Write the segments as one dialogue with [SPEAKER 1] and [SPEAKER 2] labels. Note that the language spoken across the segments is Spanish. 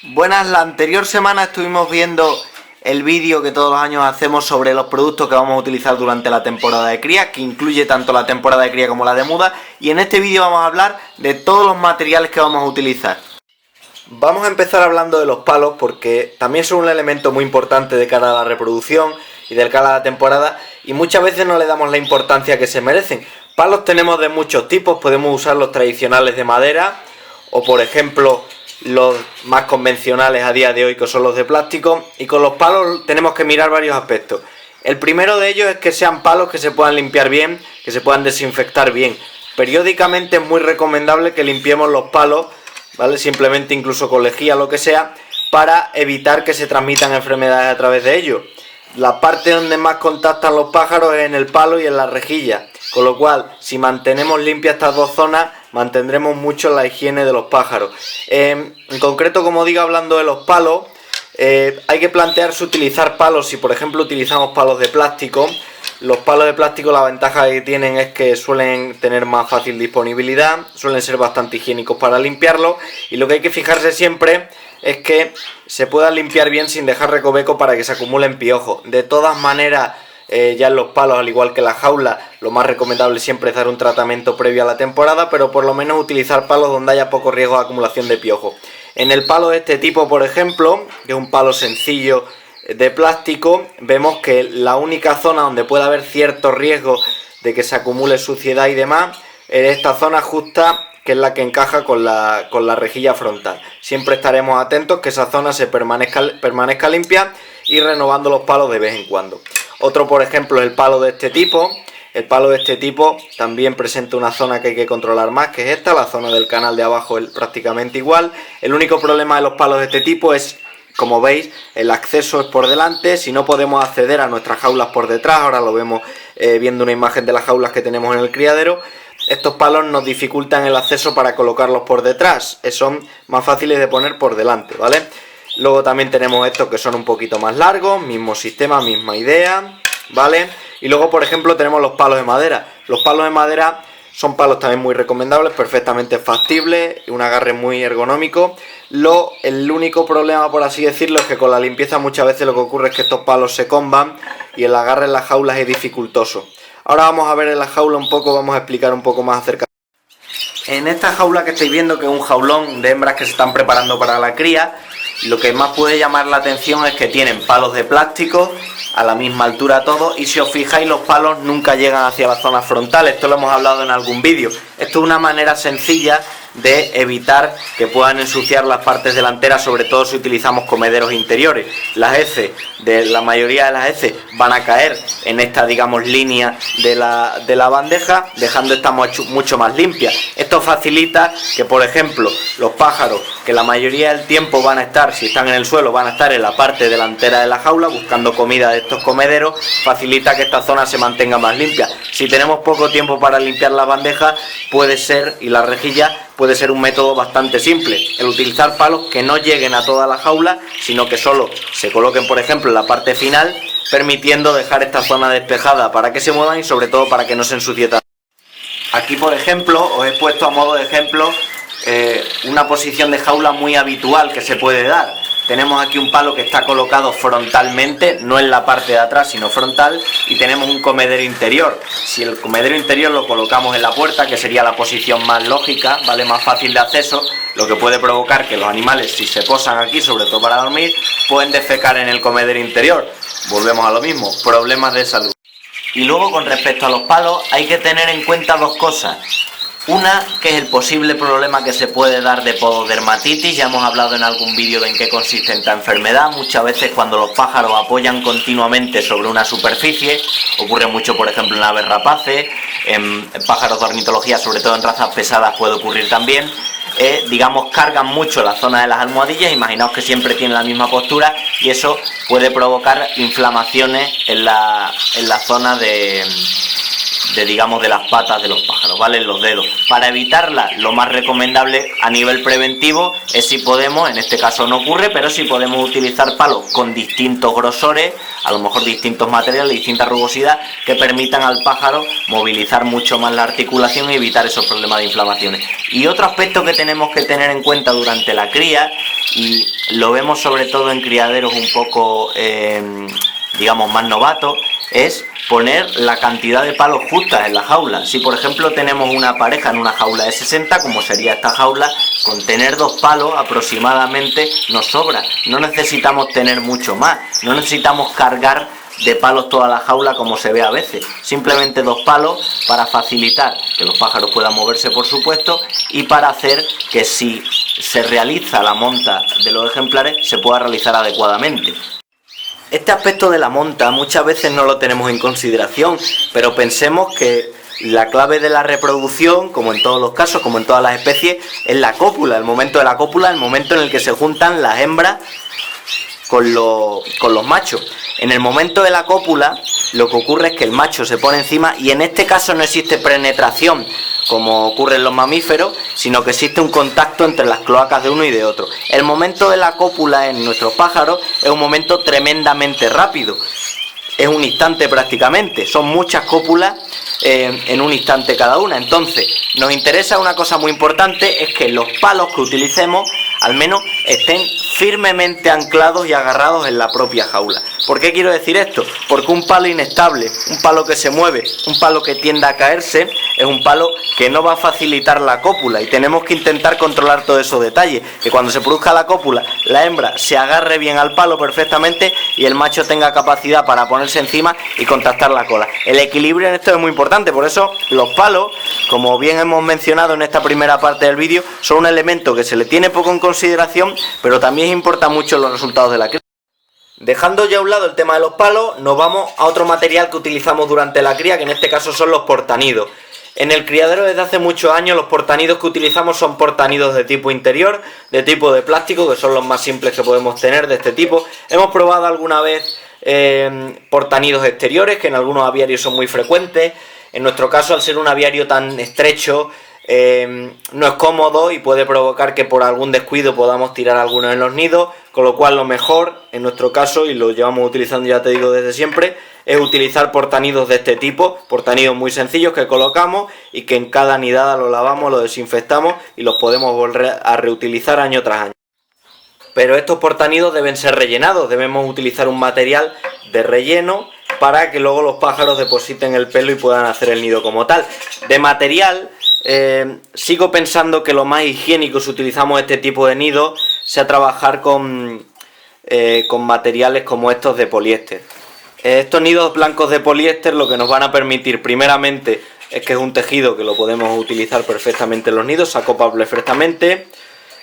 [SPEAKER 1] Buenas, la anterior semana estuvimos viendo el vídeo que todos los años hacemos sobre los productos que vamos a utilizar durante la temporada de cría, que incluye tanto la temporada de cría como la de muda, y en este vídeo vamos a hablar de todos los materiales que vamos a utilizar. Vamos a empezar hablando de los palos porque también son un elemento muy importante de cara a la reproducción y de cara a la temporada, y muchas veces no le damos la importancia que se merecen. Palos tenemos de muchos tipos, podemos usar los tradicionales de madera o por ejemplo los más convencionales a día de hoy, que son los de plástico, y con los palos tenemos que mirar varios aspectos. El primero de ellos es que sean palos que se puedan limpiar bien, que se puedan desinfectar bien. Periódicamente es muy recomendable que limpiemos los palos, ¿vale? Simplemente incluso con lejía o lo que sea, para evitar que se transmitan enfermedades a través de ellos. La parte donde más contactan los pájaros es en el palo y en la rejilla, con lo cual si mantenemos limpias estas dos zonas mantendremos mucho la higiene de los pájaros. En concreto, como digo, hablando de los palos, hay que plantearse utilizar palos. Si por ejemplo utilizamos palos de plástico, los palos de plástico, la ventaja que tienen es que suelen tener más fácil disponibilidad, suelen ser bastante higiénicos para limpiarlos, y lo que hay que fijarse siempre es que se puedan limpiar bien sin dejar recoveco para que se acumulen piojos. De todas maneras, ya en los palos, al igual que la jaula, lo más recomendable siempre es dar un tratamiento previo a la temporada, pero por lo menos utilizar palos donde haya poco riesgo de acumulación de piojos. En el palo de este tipo, por ejemplo, que es un palo sencillo de plástico, vemos que la única zona donde puede haber cierto riesgo de que se acumule suciedad y demás es esta zona justa, que es la que encaja con la rejilla frontal. Siempre estaremos atentos que esa zona se permanezca limpia y renovando los palos de vez en cuando. Otro, por ejemplo, es el palo de este tipo. El palo de este tipo también presenta una zona que hay que controlar más, que es esta, la zona del canal de abajo es prácticamente igual. El único problema de los palos de este tipo es, como veis, el acceso es por delante. Si no podemos acceder a nuestras jaulas por detrás, ahora lo vemos viendo una imagen de las jaulas que tenemos en el criadero, estos palos nos dificultan el acceso para colocarlos por detrás, son más fáciles de poner por delante, ¿vale? Luego también tenemos estos que son un poquito más largos, mismo sistema, misma idea, ¿vale? Y luego, por ejemplo, tenemos los palos de madera. Los palos de madera son palos también muy recomendables, perfectamente factibles, un agarre muy ergonómico. El único problema, por así decirlo, es que con la limpieza muchas veces lo que ocurre es que estos palos se comban y el agarre en las jaulas es dificultoso. Ahora vamos a ver en la jaula un poco, vamos a explicar un poco más acerca. En esta jaula que estáis viendo, que es un jaulón de hembras que se están preparando para la cría, lo que más puede llamar la atención es que tienen palos de plástico a la misma altura todos, y si os fijáis los palos nunca llegan hacia la zona frontal. Esto lo hemos hablado en algún vídeo. Esto es una manera sencilla de evitar que puedan ensuciar las partes delanteras, sobre todo si utilizamos comederos interiores. Las heces, la mayoría de las heces van a caer en esta, digamos, línea de la bandeja, dejando esta mucho más limpia. Esto facilita que, por ejemplo, los pájaros, que la mayoría del tiempo van a estar, si están en el suelo, van a estar en la parte delantera de la jaula buscando comida de estos comederos, facilita que esta zona se mantenga más limpia. Si tenemos poco tiempo para limpiar las bandejas, puede ser, y la rejilla, puede ser un método bastante simple, el utilizar palos que no lleguen a toda la jaula, sino que solo se coloquen, por ejemplo, en la parte final, permitiendo dejar esta zona despejada para que se muevan y sobre todo para que no se ensucie tanto. Aquí, por ejemplo, os he puesto a modo de ejemplo una posición de jaula muy habitual que se puede dar. Tenemos aquí un palo que está colocado frontalmente, no en la parte de atrás, sino frontal, y tenemos un comedero interior. Si el comedero interior lo colocamos en la puerta, que sería la posición más lógica, ¿vale?, más fácil de acceso, lo que puede provocar que los animales, si se posan aquí, sobre todo para dormir, pueden defecar en el comedero interior. Volvemos a lo mismo, problemas de salud. Y luego, con respecto a los palos, hay que tener en cuenta dos cosas. Una, que es el posible problema que se puede dar de pododermatitis. Ya hemos hablado en algún vídeo de en qué consiste esta enfermedad. Muchas veces cuando los pájaros apoyan continuamente sobre una superficie, ocurre mucho, por ejemplo, en aves rapaces, en pájaros de ornitología, sobre todo en razas pesadas puede ocurrir también. Digamos, cargan mucho la zona de las almohadillas. Imaginaos que siempre tienen la misma postura y eso puede provocar inflamaciones en la zona digamos, de las patas de los pájaros, ¿vale? En los dedos. Para evitarla, lo más recomendable a nivel preventivo es, si podemos, en este caso no ocurre, pero si podemos utilizar palos con distintos grosores, a lo mejor distintos materiales, distinta rugosidad, que permitan al pájaro movilizar mucho más la articulación y evitar esos problemas de inflamaciones. Y otro aspecto que tenemos que tener en cuenta durante la cría, y lo vemos sobre todo en criaderos un poco, digamos, más novatos, es poner la cantidad de palos justas en la jaula. Si por ejemplo tenemos una pareja en una jaula de 60, como sería esta jaula, con tener 2 palos aproximadamente nos sobra. No necesitamos tener mucho más, no necesitamos cargar de palos toda la jaula como se ve a veces. Simplemente 2 palos para facilitar que los pájaros puedan moverse, por supuesto, y para hacer que si se realiza la monta de los ejemplares se pueda realizar adecuadamente. Este aspecto de la monta muchas veces no lo tenemos en consideración, pero pensemos que la clave de la reproducción, como en todos los casos, como en todas las especies, es la cópula. El momento de la cópula, el momento en el que se juntan las hembras con los machos. En el momento de la cópula, lo que ocurre es que el macho se pone encima, y en este caso no existe penetración como ocurre en los mamíferos, sino que existe un contacto entre las cloacas de uno y de otro. El momento de la cópula en nuestros pájaros es un momento tremendamente rápido, es un instante prácticamente, son muchas cópulas en un instante cada una. Entonces nos interesa una cosa muy importante, es que los palos que utilicemos al menos estén firmemente anclados y agarrados en la propia jaula. ¿Por qué quiero decir esto? Porque un palo inestable, un palo que se mueve, un palo que tiende a caerse, es un palo que no va a facilitar la cópula, y tenemos que intentar controlar todos esos detalles, que cuando se produzca la cópula la hembra se agarre bien al palo perfectamente y el macho tenga capacidad para ponerse encima y contactar la cola. El equilibrio en esto es muy importante, por eso los palos, como bien hemos mencionado en esta primera parte del vídeo, son un elemento que se le tiene poco en consideración, pero también importa mucho en los resultados de la cría. Dejando ya a un lado el tema de los palos, nos vamos a otro material que utilizamos durante la cría, que en este caso son los portanidos. En el criadero desde hace muchos años los portanidos que utilizamos son portanidos de tipo interior, de tipo de plástico, que son los más simples que podemos tener de este tipo. Hemos probado alguna vez portanidos exteriores, que en algunos aviarios son muy frecuentes. En nuestro caso, al ser un aviario tan estrecho, no es cómodo y puede provocar que por algún descuido podamos tirar algunos en los nidos, con lo cual lo mejor en nuestro caso, y lo llevamos utilizando, ya te digo, desde siempre, es utilizar portanidos de este tipo, portanidos muy sencillos que colocamos y que en cada nidada lo lavamos, lo desinfectamos y los podemos volver a reutilizar año tras año. Pero estos portanidos deben ser rellenados, debemos utilizar un material de relleno para que luego los pájaros depositen el pelo y puedan hacer el nido como tal. De material, sigo pensando que lo más higiénico si utilizamos este tipo de nido sea trabajar con materiales como estos de poliéster. Estos nidos blancos de poliéster lo que nos van a permitir primeramente es que es un tejido que lo podemos utilizar perfectamente en los nidos, se acopla perfectamente,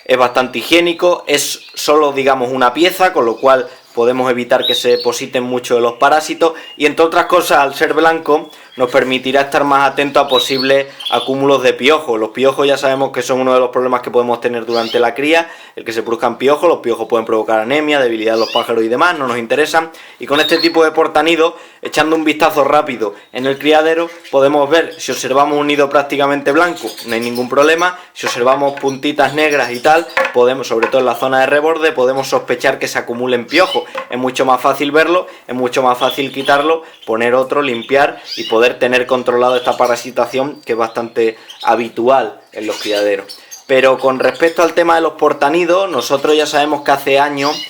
[SPEAKER 1] es bastante higiénico, es solo, digamos, una pieza, con lo cual podemos evitar que se depositen mucho de los parásitos, y entre otras cosas, al ser blanco nos permitirá estar más atentos a posibles acúmulos de piojos. Los piojos ya sabemos que son uno de los problemas que podemos tener durante la cría, el que se produzcan piojos. Los piojos pueden provocar anemia, debilidad de los pájaros y demás, no nos interesan, y con este tipo de portanidos, echando un vistazo rápido en el criadero, podemos ver, si observamos un nido prácticamente blanco, no hay ningún problema. Si observamos puntitas negras y tal, podemos, sobre todo en la zona de reborde, podemos sospechar que se acumulen piojos. Es mucho más fácil verlo, es mucho más fácil quitarlo, poner otro, limpiar y poder tener controlado esta parasitación, que es bastante habitual en los criaderos. Pero con respecto al tema de los portanidos, nosotros ya sabemos que hace años,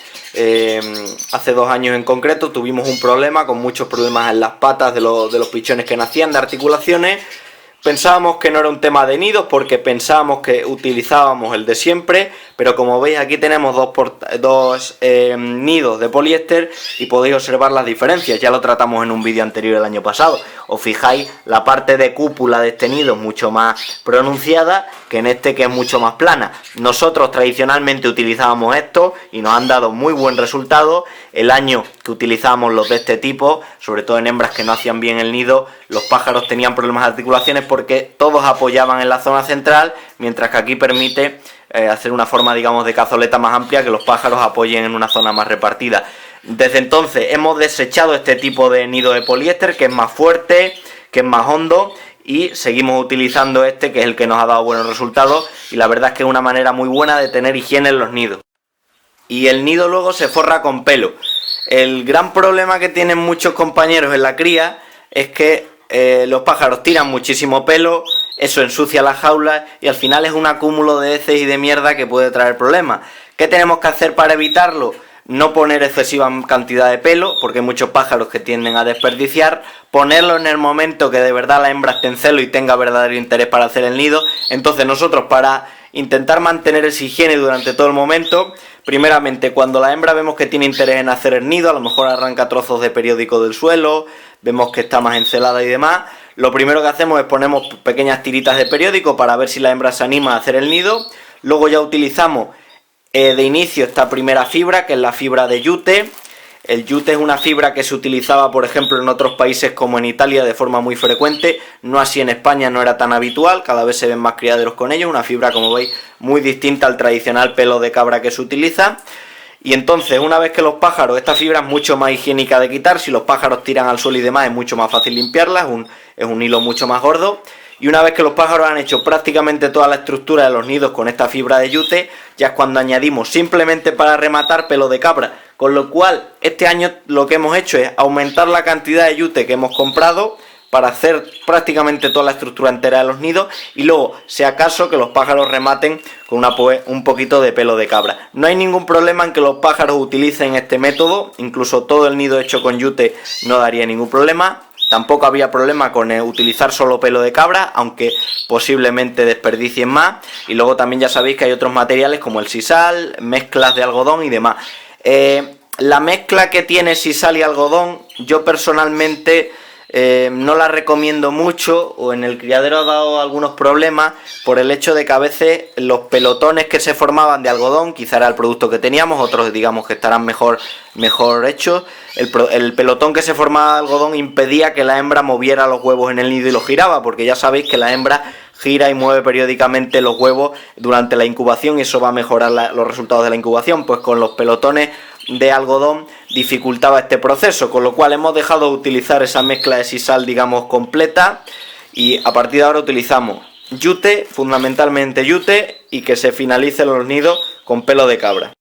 [SPEAKER 1] hace 2 años en concreto, tuvimos un problema, con muchos problemas en las patas de los pichones que nacían, de articulaciones. Pensábamos que no era un tema de nidos porque pensábamos que utilizábamos el de siempre, pero como veis aquí tenemos dos nidos de poliéster y podéis observar las diferencias. Ya lo tratamos en un vídeo anterior el año pasado. Os fijáis, la parte de cúpula de este nido es mucho más pronunciada que en este, que es mucho más plana. Nosotros tradicionalmente utilizábamos esto y nos han dado muy buen resultado. El año que utilizábamos los de este tipo, sobre todo en hembras que no hacían bien el nido, los pájaros tenían problemas de articulaciones porque todos apoyaban en la zona central, mientras que aquí permite hacer una forma, digamos, de cazoleta más amplia, que los pájaros apoyen en una zona más repartida. Desde entonces hemos desechado este tipo de nido de poliéster, que es más fuerte, que es más hondo, y seguimos utilizando este, que es el que nos ha dado buenos resultados, y la verdad es que es una manera muy buena de tener higiene en los nidos. Y el nido luego se forra con pelo. El gran problema que tienen muchos compañeros en la cría es que los pájaros tiran muchísimo pelo, eso ensucia las jaulas y al final es un acúmulo de heces y de mierda que puede traer problemas. ¿Qué tenemos que hacer para evitarlo? No poner excesiva cantidad de pelo, porque hay muchos pájaros que tienden a desperdiciar. Ponerlo en el momento que de verdad la hembra esté en celo y tenga verdadero interés para hacer el nido. Entonces nosotros, para intentar mantener esa higiene durante todo el momento, primeramente cuando la hembra vemos que tiene interés en hacer el nido, a lo mejor arranca trozos de periódico del suelo, vemos que está más encelada y demás, lo primero que hacemos es ponemos pequeñas tiritas de periódico para ver si la hembra se anima a hacer el nido. Luego ya utilizamos de inicio esta primera fibra, que es la fibra de yute. El yute es una fibra que se utilizaba, por ejemplo, en otros países como en Italia de forma muy frecuente, no así en España, no era tan habitual, cada vez se ven más criaderos con ello, una fibra, como veis, muy distinta al tradicional pelo de cabra que se utiliza. Y entonces, una vez que los pájaros, esta fibra es mucho más higiénica de quitar, si los pájaros tiran al suelo y demás es mucho más fácil limpiarla, es un hilo mucho más gordo. Y una vez que los pájaros han hecho prácticamente toda la estructura de los nidos con esta fibra de yute, ya es cuando añadimos simplemente para rematar pelo de cabra. Con lo cual, este año lo que hemos hecho es aumentar la cantidad de yute que hemos comprado para hacer prácticamente toda la estructura entera de los nidos y luego, si acaso, que los pájaros rematen con un poquito de pelo de cabra. No hay ningún problema en que los pájaros utilicen este método, incluso todo el nido hecho con yute no daría ningún problema. Tampoco había problema con utilizar solo pelo de cabra, aunque posiblemente desperdicien más. Y luego también ya sabéis que hay otros materiales como el sisal, mezclas de algodón y demás. La mezcla que tiene sisal y algodón, yo personalmente no la recomiendo mucho, o en el criadero ha dado algunos problemas por el hecho de que a veces los pelotones que se formaban de algodón, quizá era el producto que teníamos, otros digamos que estarán mejor hechos, el pelotón que se formaba de algodón impedía que la hembra moviera los huevos en el nido y los giraba, porque ya sabéis que la hembra gira y mueve periódicamente los huevos durante la incubación y eso va a mejorar los resultados de la incubación. Pues con los pelotones de algodón dificultaba este proceso, con lo cual hemos dejado de utilizar esa mezcla de sisal, digamos, completa, y a partir de ahora utilizamos yute, fundamentalmente yute, y que se finalicen los nidos con pelo de cabra.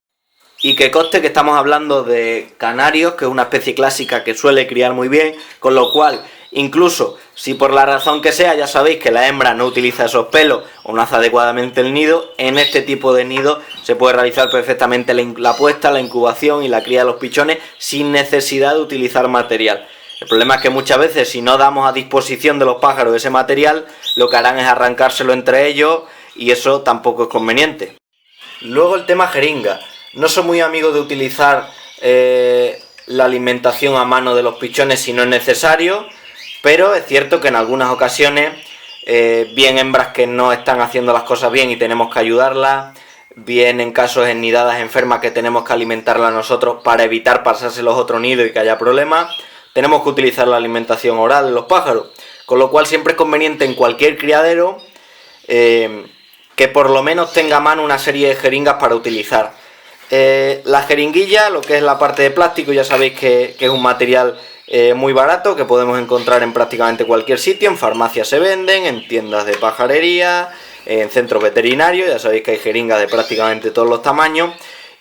[SPEAKER 1] Y que conste que estamos hablando de canarios, que es una especie clásica que suele criar muy bien, con lo cual, incluso si por la razón que sea, ya sabéis que la hembra no utiliza esos pelos o no hace adecuadamente el nido, en este tipo de nido se puede realizar perfectamente la puesta, la incubación y la cría de los pichones sin necesidad de utilizar material. El problema es que muchas veces, si no damos a disposición de los pájaros ese material, lo que harán es arrancárselo entre ellos y eso tampoco es conveniente. Luego el tema jeringa. No soy muy amigo de utilizar la alimentación a mano de los pichones si no es necesario, pero es cierto que en algunas ocasiones, bien hembras que no están haciendo las cosas bien y tenemos que ayudarlas, bien en casos de nidadas enfermas que tenemos que alimentarlas nosotros para evitar pasárselos a otro nido y que haya problemas, tenemos que utilizar la alimentación oral de los pájaros, con lo cual siempre es conveniente en cualquier criadero que por lo menos tenga a mano una serie de jeringas para utilizar. La jeringuilla, lo que es la parte de plástico, ya sabéis que es un material muy barato, que podemos encontrar en prácticamente cualquier sitio. En farmacias se venden, en tiendas de pajarería, en centros veterinarios, ya sabéis que hay jeringas de prácticamente todos los tamaños.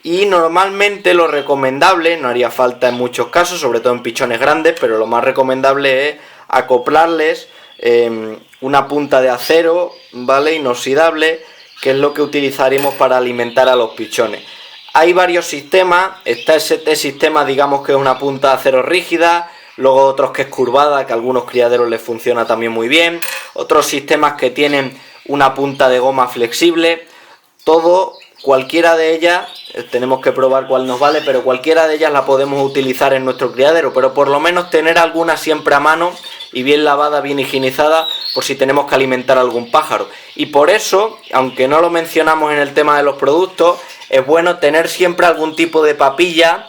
[SPEAKER 1] Y normalmente lo recomendable, no haría falta en muchos casos, sobre todo en pichones grandes, pero lo más recomendable es acoplarles una punta de acero, ¿vale?, inoxidable, que es lo que utilizaremos para alimentar a los pichones. Hay varios sistemas, está este sistema, digamos que es una punta de acero rígida, luego otros que es curvada, que a algunos criaderos les funciona también muy bien, otros sistemas que tienen una punta de goma flexible, cualquiera de ellas, tenemos que probar cuál nos vale, pero cualquiera de ellas la podemos utilizar en nuestro criadero, pero por lo menos tener alguna siempre a mano y bien lavada, bien higienizada, por si tenemos que alimentar a algún pájaro. Y por eso, aunque no lo mencionamos en el tema de los productos, es bueno tener siempre algún tipo de papilla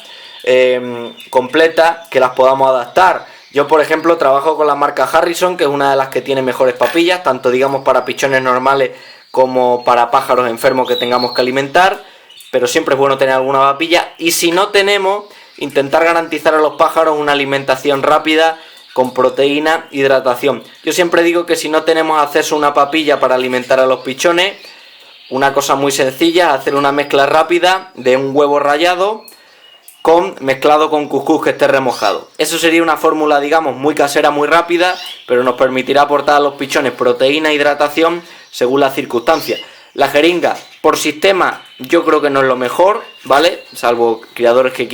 [SPEAKER 1] completa que las podamos adaptar. Yo, por ejemplo, trabajo con la marca Harrison, que es una de las que tiene mejores papillas, tanto digamos para pichones normales como para pájaros enfermos que tengamos que alimentar, pero siempre es bueno tener alguna papilla, y si no tenemos, intentar garantizar a los pájaros una alimentación rápida con proteína, hidratación. Yo siempre digo que si no tenemos acceso a una papilla para alimentar a los pichones, una cosa muy sencilla, hacer una mezcla rápida de un huevo rallado mezclado con cuscús que esté remojado. Eso sería una fórmula, digamos, muy casera, muy rápida, pero nos permitirá aportar a los pichones proteína e hidratación según las circunstancias. La jeringa por sistema yo creo que no es lo mejor, ¿vale? Salvo criadores que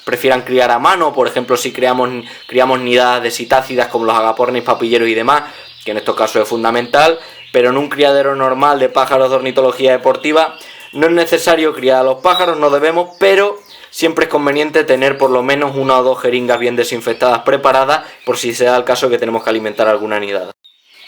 [SPEAKER 1] prefieran criar a mano, por ejemplo si criamos nidadas de citácidas como los agapornis, papilleros y demás, que en estos casos es fundamental, pero en un criadero normal de pájaros de ornitología deportiva no es necesario criar a los pájaros, no debemos, pero siempre es conveniente tener por lo menos 1 o 2 jeringas bien desinfectadas preparadas por si se da el caso que tenemos que alimentar alguna nidada.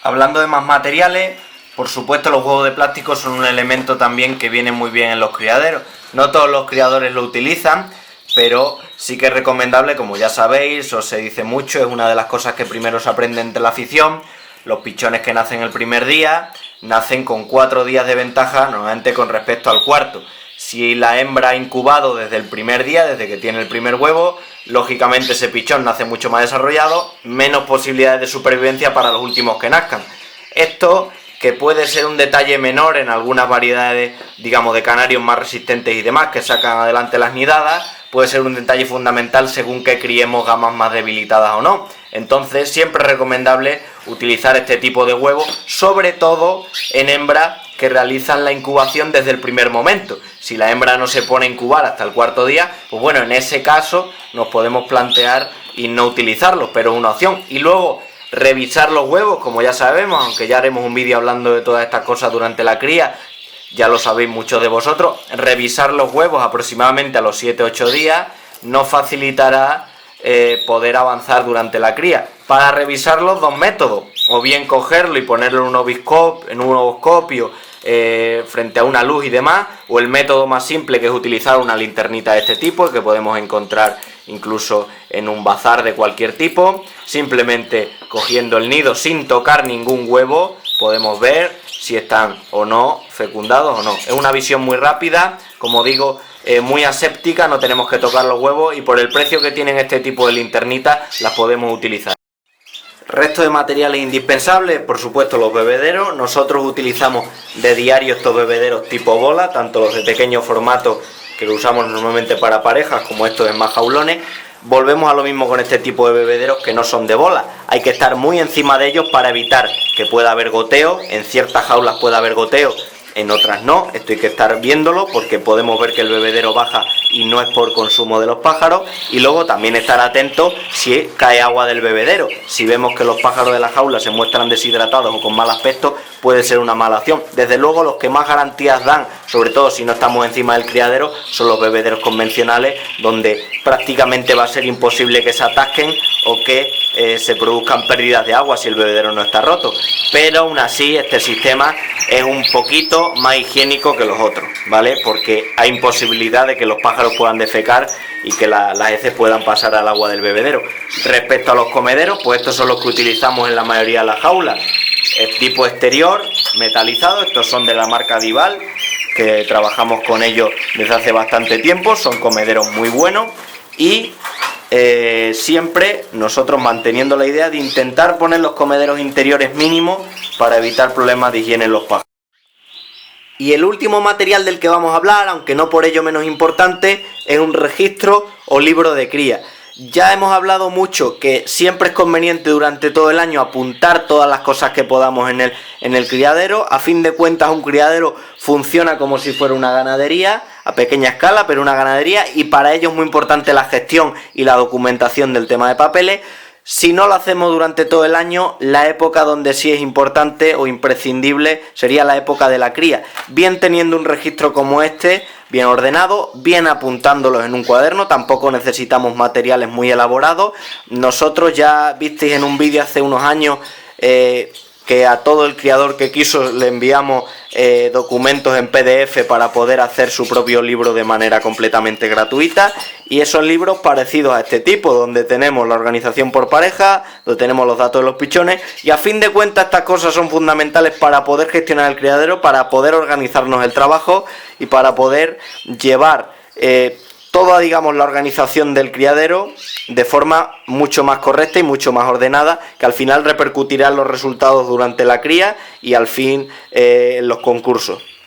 [SPEAKER 1] Hablando de más materiales, por supuesto los huevos de plástico son un elemento también que viene muy bien en los criaderos. No todos los criadores lo utilizan, pero sí que es recomendable, como ya sabéis, os se dice mucho, es una de las cosas que primero se aprende entre la afición. Los pichones que nacen el primer día nacen con 4 días de ventaja normalmente con respecto al cuarto. Si la hembra ha incubado desde el primer día, desde que tiene el primer huevo, lógicamente ese pichón nace mucho más desarrollado, menos posibilidades de supervivencia para los últimos que nazcan. Esto, que puede ser un detalle menor en algunas variedades, digamos, de canarios más resistentes y demás, que sacan adelante las nidadas, puede ser un detalle fundamental según que criemos gamas más debilitadas o no. Entonces, siempre es recomendable utilizar este tipo de huevos, sobre todo en hembras que realizan la incubación desde el primer momento. Si la hembra no se pone a incubar hasta el 4.º día, pues bueno, en ese caso nos podemos plantear y no utilizarlos, pero es una opción. Y luego, revisar los huevos, como ya sabemos, aunque ya haremos un vídeo hablando de todas estas cosas durante la cría, ya lo sabéis muchos de vosotros, revisar los huevos aproximadamente a los 7-8 días nos facilitará poder avanzar durante la cría. Para revisarlos, 2 métodos, o bien cogerlo y ponerlo en un ovoscopio frente a una luz y demás, o el método más simple, que es utilizar una linternita de este tipo, que podemos encontrar incluso en un bazar de cualquier tipo. Simplemente cogiendo el nido sin tocar ningún huevo podemos ver si están o no fecundados o no. Es una visión muy rápida, como digo, muy aséptica, no tenemos que tocar los huevos y por el precio que tienen este tipo de linternitas las podemos utilizar. Resto de materiales indispensables, por supuesto los bebederos. Nosotros utilizamos de diario estos bebederos tipo bola, tanto los de pequeño formato que lo usamos normalmente para parejas como estos de más jaulones. Volvemos a lo mismo con este tipo de bebederos que no son de bola. Hay que estar muy encima de ellos para evitar que pueda haber goteo. En ciertas jaulas puede haber goteo, en otras no. Esto hay que estar viéndolo porque podemos ver que el bebedero baja y no es por consumo de los pájaros. Y luego también estar atento si cae agua del bebedero. Si vemos que los pájaros de la jaula se muestran deshidratados o con mal aspecto, puede ser una mala opción. Desde luego los que más garantías dan, sobre todo si no estamos encima del criadero, son los bebederos convencionales, donde prácticamente va a ser imposible que se atasquen o que se produzcan pérdidas de agua si el bebedero no está roto. Pero aún así este sistema es un poquito más higiénico que los otros, ¿vale? Porque hay imposibilidad de que los pájaros puedan defecar y que las heces puedan pasar al agua del bebedero. Respecto a los comederos, pues estos son los que utilizamos en la mayoría de las jaulas. El tipo exterior metalizado, estos son de la marca Dival, que trabajamos con ellos desde hace bastante tiempo, son comederos muy buenos y siempre nosotros manteniendo la idea de intentar poner los comederos interiores mínimos para evitar problemas de higiene en los pájaros. Y el último material del que vamos a hablar, aunque no por ello menos importante, es un registro o libro de cría. Ya hemos hablado mucho que siempre es conveniente durante todo el año apuntar todas las cosas que podamos en el criadero. A fin de cuentas, un criadero funciona como si fuera una ganadería, a pequeña escala, pero una ganadería, y para ello es muy importante la gestión y la documentación del tema de papeles. Si no lo hacemos durante todo el año, la época donde sí es importante o imprescindible sería la época de la cría. Bien teniendo un registro como este, bien ordenado, bien apuntándolos en un cuaderno, tampoco necesitamos materiales muy elaborados. Nosotros ya visteis en un vídeo hace unos años que a todo el criador que quiso le enviamos documentos en PDF para poder hacer su propio libro de manera completamente gratuita, y esos libros parecidos a este tipo, donde tenemos la organización por pareja, donde tenemos los datos de los pichones, y a fin de cuentas estas cosas son fundamentales para poder gestionar el criadero, para poder organizarnos el trabajo y para poder llevar toda, digamos, la organización del criadero de forma mucho más correcta y mucho más ordenada, que al final repercutirá en los resultados durante la cría y al fin en los concursos.